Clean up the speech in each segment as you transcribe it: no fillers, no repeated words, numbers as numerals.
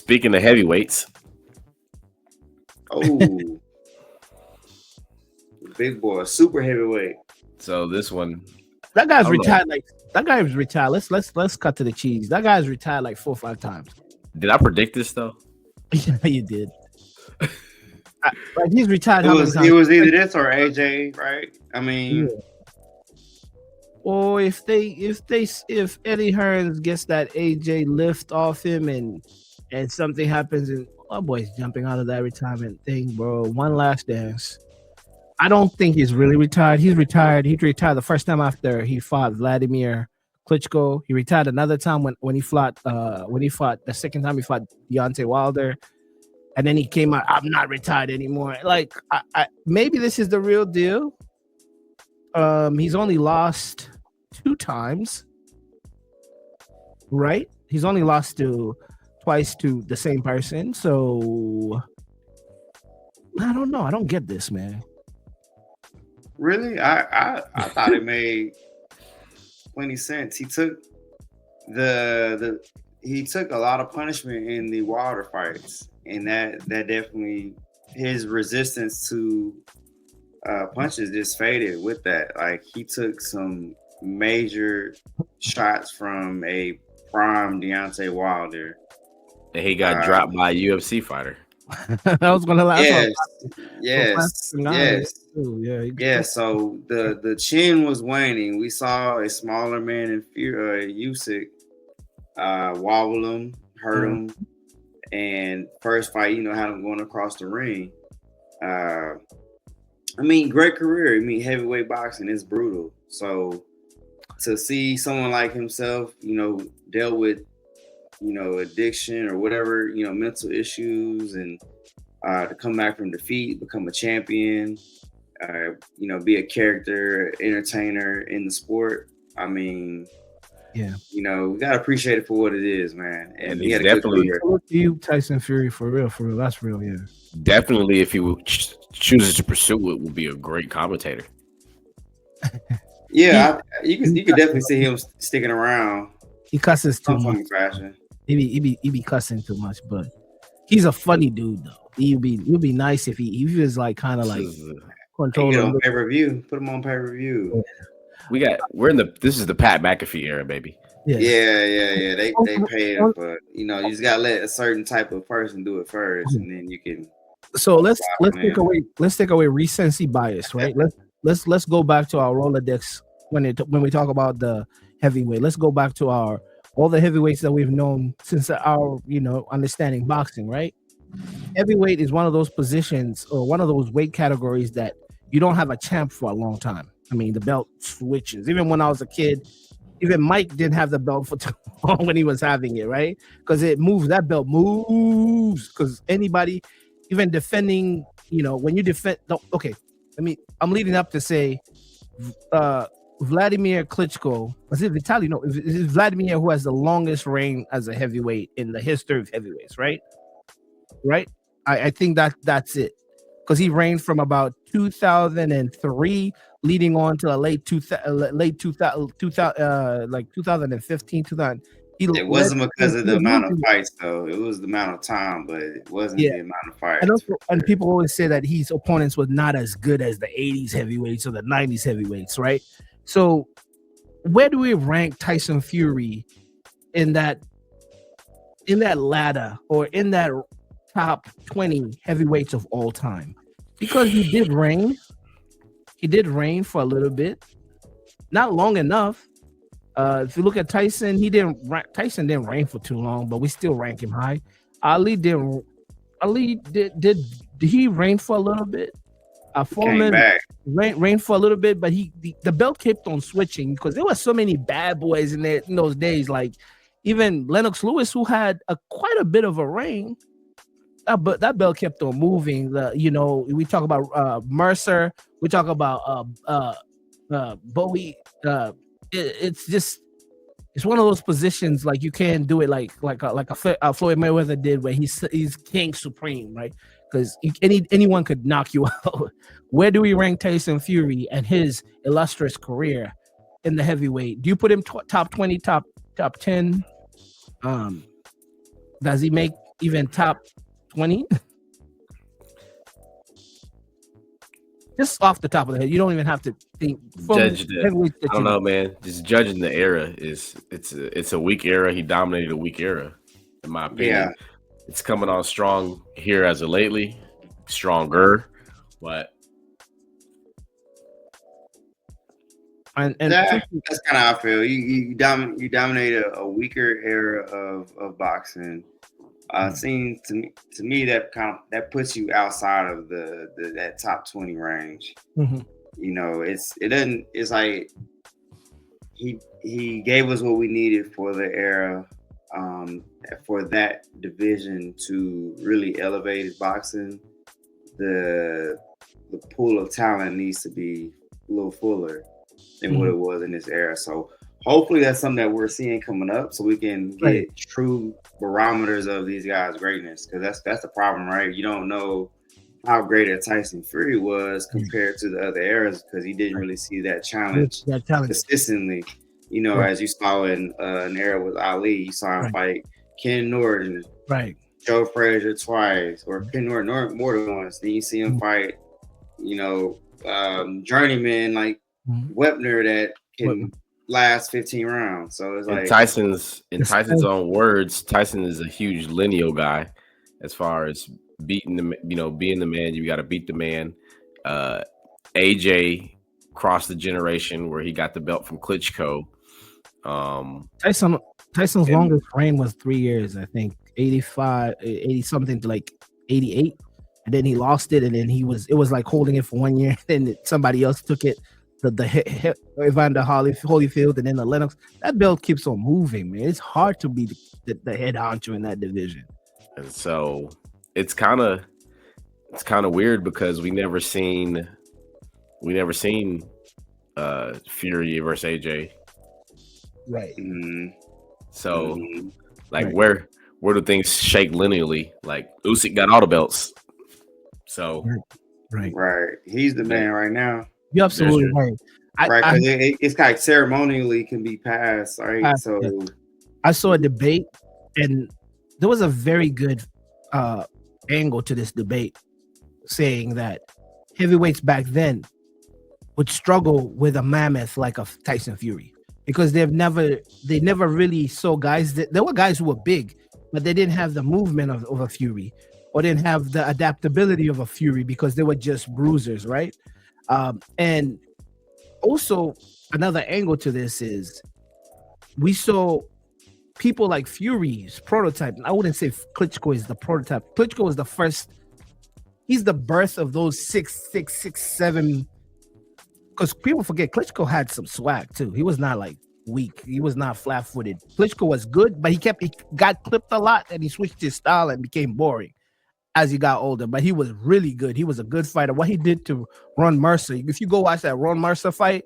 Speaking of heavyweights, Oh, big boy, super heavyweight. so this one, That I guy's don't know. retired. Like that guy was retired. Let's cut to the cheese. That guy's retired like 4 or 5 times. Did I predict this though? Yeah, you did. Like he's retired It how many was times? it was either this or AJ, right? I Yeah. mean, Or if Eddie Hearns gets that AJ lift off him and something happens and my boy's jumping out of that retirement thing, bro. One last dance. I don't think he's really retired. He's retired. He retired the first time after he fought Vladimir Klitschko. He retired another time when he fought the second time he fought Deontay Wilder. And then he came out, I'm not retired anymore. Like maybe this is the real deal. He's only lost 2 times, right? He's only lost twice to the same person. So I don't know. I don't get this, man. really, I thought it made plenty sense. He took he took a lot of punishment in the Wilder fights, and that definitely his resistance to punches just faded with that. Like he took some major shots from a prime Deontay Wilder. And he got dropped by a UFC fighter. I was gonna last. Yes. Yeah. So the chin was waning. We saw a smaller man in Usyk wobble him, hurt him, and first fight, had him going across the ring. I mean, great career. I mean, heavyweight boxing is brutal. So to see someone like himself, dealt with, addiction or whatever, mental issues, and to come back from defeat, become a champion, be a character, entertainer in the sport. I mean, yeah, we gotta appreciate it for what it is, man. And he he's had a good definitely career. you Tyson Fury for real. That's real. Yeah. Definitely, if he chooses to pursue it, will be a great commentator. Yeah, you could definitely see him sticking around. He cusses too Some much. funny fashion. He be cussing too much, but he's a funny dude though. He'd be nice if he was like kind of like controlling. On pay per view. Put him on pay per view. This is the Pat McAfee era, baby. Yeah. They pay him, but you just gotta let a certain type of person do it first, and then you can. So let's take away recency bias, right? Let's go back to our Rolodex when we talk about the heavyweight. Let's go back to all the heavyweights that we've known since our understanding boxing, right? Heavyweight is one of those positions or one of those weight categories that you don't have a champ for a long time. I mean, the belt switches. Even when I was a kid, even Mike didn't have the belt for too long when he was having it, right? Because it moves. That belt moves. Because anybody, even defending, when you defend. Okay, I'm leading up to say, Vladimir Klitschko. Was it Vitaly? No, it's Vladimir who has the longest reign as a heavyweight in the history of heavyweights, right? Right. I think that's it. Because he reigned from about 2003 leading on to late 2000, like 2015, 2000. It wasn't because of the amount of fights, though. It was the amount of time, but it wasn't the amount of fights. And people always say that his opponents were not as good as the 80s heavyweights or the 90s heavyweights, right? So where do we rank Tyson Fury in that ladder or in that top 20 heavyweights of all time? Because he did reign for a little bit, not long enough. If you look at Tyson, Tyson didn't reign for too long, but we still rank him high. Ali did he reign for a little bit? Foreman reigned for a little bit, but the belt kept on switching because there were so many bad boys in those days. Like even Lennox Lewis, who had quite a bit of a reign. But that belt kept on moving. We talk about Mercer. We talk about Bowie. It's one of those positions like you can't do it like a Floyd Mayweather did, where he's king supreme, right? Because anyone could knock you out. Where do we rank Tyson Fury and his illustrious career in the heavyweight? Do you put him top 20, top 10? Does he make even top 20? Just off the top of the head, you don't even have to think. Judge the. I don't know, man. Just judging the era it's a weak era. He dominated a weak era, in my opinion. Yeah. It's coming on strong here as of lately, stronger, but. And that's kind of how I feel. You dominated a weaker era of boxing. Seems to me that puts you outside of that top 20 range. Mm-hmm. You know, it's like he gave us what we needed for the era, for that division to really elevate his boxing. The pool of talent needs to be a little fuller than what it was in this era. So hopefully that's something that we're seeing coming up, so we can get true barometers of these guys' greatness. Because that's the problem, right? You don't know how great a Tyson Fury was compared to the other eras because he didn't really see that challenge consistently. You know, as you saw in an era with Ali, you saw him fight Ken Norton, Joe Frazier twice, or Ken Norton more than once. Then you see him fight, you know, journeyman like Wepner that can last 15 rounds. So it's like Tyson's own words, Tyson is a huge lineal guy as far as beating the, you know, being the man. You got to beat the man. AJ crossed the generation where he got the belt from Klitschko. Tyson's longest reign was 3 years, I think, 85, 80 something to like 88, and then he lost it, and then it was like holding it for 1 year, and somebody else took it. The Evander Holyfield, and then the Lennox. That belt keeps on moving, man. It's hard to be the head honcho in that division. And so it's kind of weird because we never seen Fury versus AJ. Right. So like where do things shake lineally? Like Usyk got all the belts. So right. He's the man right now. You're absolutely right. It's kind of ceremonially can be passed, right? So I saw a debate, and there was a very good angle to this debate, saying that heavyweights back then would struggle with a mammoth like a Tyson Fury because they never really saw guys there were guys who were big, but they didn't have the movement of a Fury, or didn't have the adaptability of a Fury because they were just bruisers, right? And also another angle to this is we saw people like Fury's prototype. I wouldn't say Klitschko is the prototype. Klitschko is the first. He's the birth of those 6'6", 6'7". Because people forget Klitschko had some swag too. He was not like weak. He was not flat-footed. Klitschko was good, but he got clipped a lot, and he switched his style and became boring as he got older. But he was really good. He was a good fighter. What he did to Ron Mercer, if you go watch that Ron Mercer fight,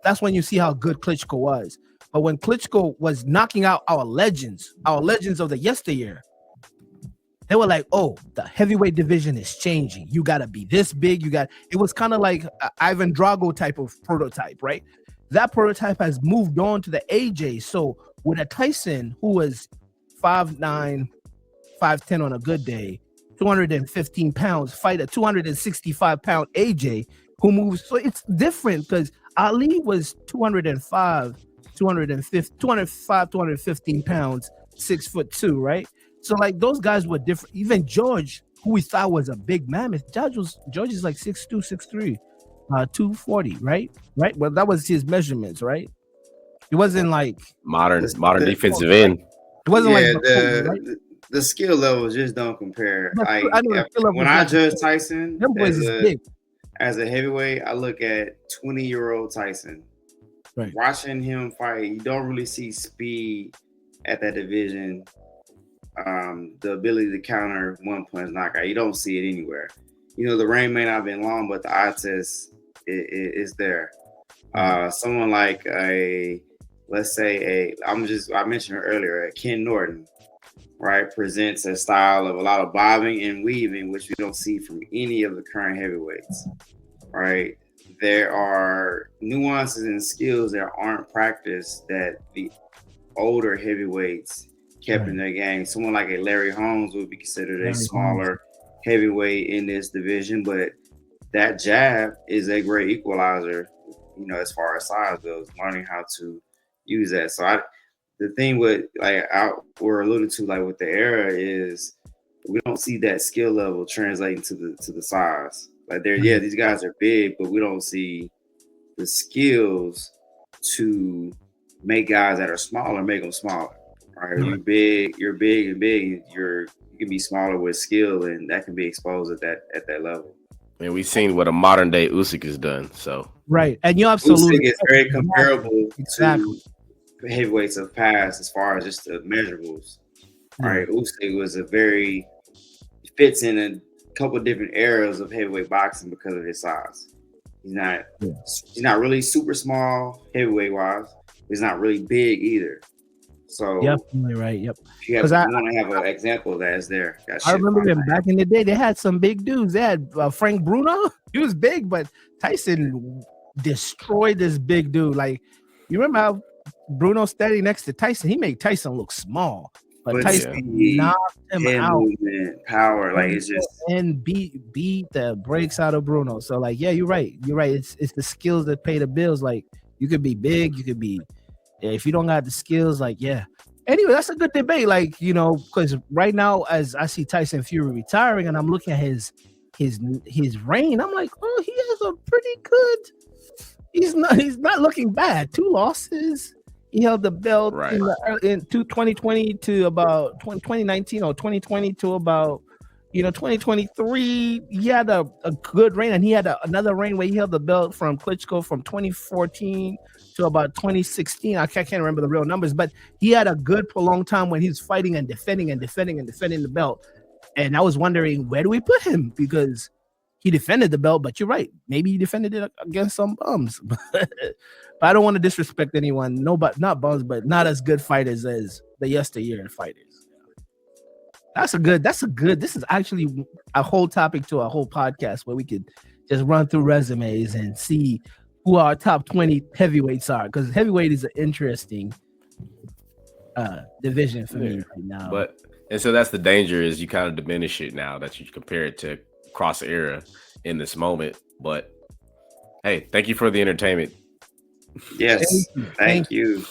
that's when you see how good Klitschko was. But when Klitschko was knocking out our legends of the yesteryear, they were like, oh, the heavyweight division is changing. You got to be this big. It was kind of like Ivan Drago type of prototype, right? That prototype has moved on to the AJ. So with a Tyson who was 5'9", 5'10" on a good day, 215 pounds, fight a 265-pound AJ who moves. So it's different because Ali was 215 pounds, 6'2", right? So like those guys were different. Even George, who we thought was a big mammoth, George is like 6'2", 6'3", 240, right? Well, that was his measurements, right? It wasn't like modern defensive end. It wasn't the skill levels just don't compare. When I judge Tyson as a heavyweight, I look at 20-year-old Tyson. Right. Watching him fight, you don't really see speed at that division. The ability to counter one punch knockout, you don't see it anywhere. You know, the reign may not have been long, but the eye test is there. Someone like I mentioned earlier, Ken Norton, right, presents a style of a lot of bobbing and weaving, which we don't see from any of the current heavyweights, right? There are nuances and skills that aren't practiced that the older heavyweights kept in their game. Someone like a Larry Holmes would be considered a smaller heavyweight in this division, but that jab is a great equalizer, as far as size goes, learning how to use that. So the thing with we're alluding to with the era is we don't see that skill level translating to the size. These guys are big, but we don't see the skills to make guys that are smaller make them smaller. Right? You're big and big. You can be smaller with skill, and that can be exposed at that level. And we've seen what a modern day Usyk has done. So right, and you're absolutely Usyk is very comparable to heavyweights of past as far as just the measurables. Right, Usyk was fits in a couple different eras of heavyweight boxing because of his size. He's not really super small heavyweight wise. He's not really big either. So definitely right. Yep. If you want to have an example of that, is there. I remember them back in the day. They had some big dudes. They had Frank Bruno. He was big, but Tyson destroyed this big dude. Like, you remember how Bruno standing next to Tyson? He made Tyson look small, but Tyson knocked him out. Movement, power, it's just and beat the brakes out of Bruno. So you're right. It's the skills that pay the bills. Like, you could be big, you could be. If you don't got the skills, Anyway, that's a good debate. Because right now, as I see Tyson Fury retiring, and I'm looking at his reign, I'm like, oh, he has a pretty good. He's not looking bad. 2 losses. He held the belt in 2020 to about 2019 or 2020 to about 2023. He had a good reign, and he had another reign where he held the belt from Klitschko from 2014 to about 2016. I can't remember the real numbers, but he had a good prolonged time when he was fighting and defending the belt. And I was wondering, where do we put him? Because he defended the belt, but you're right. Maybe he defended it against some bums. But I don't want to disrespect anyone. Not bums, but not as good fighters as the yesteryear fighters. This is actually a whole topic to a whole podcast where we could just run through resumes and see who our top 20 heavyweights are, because heavyweight is an interesting division for me right now. And so that's the danger, is you kind of diminish it now that you compare it to cross era in this moment. But hey, thank you for the entertainment. Yes, thank you.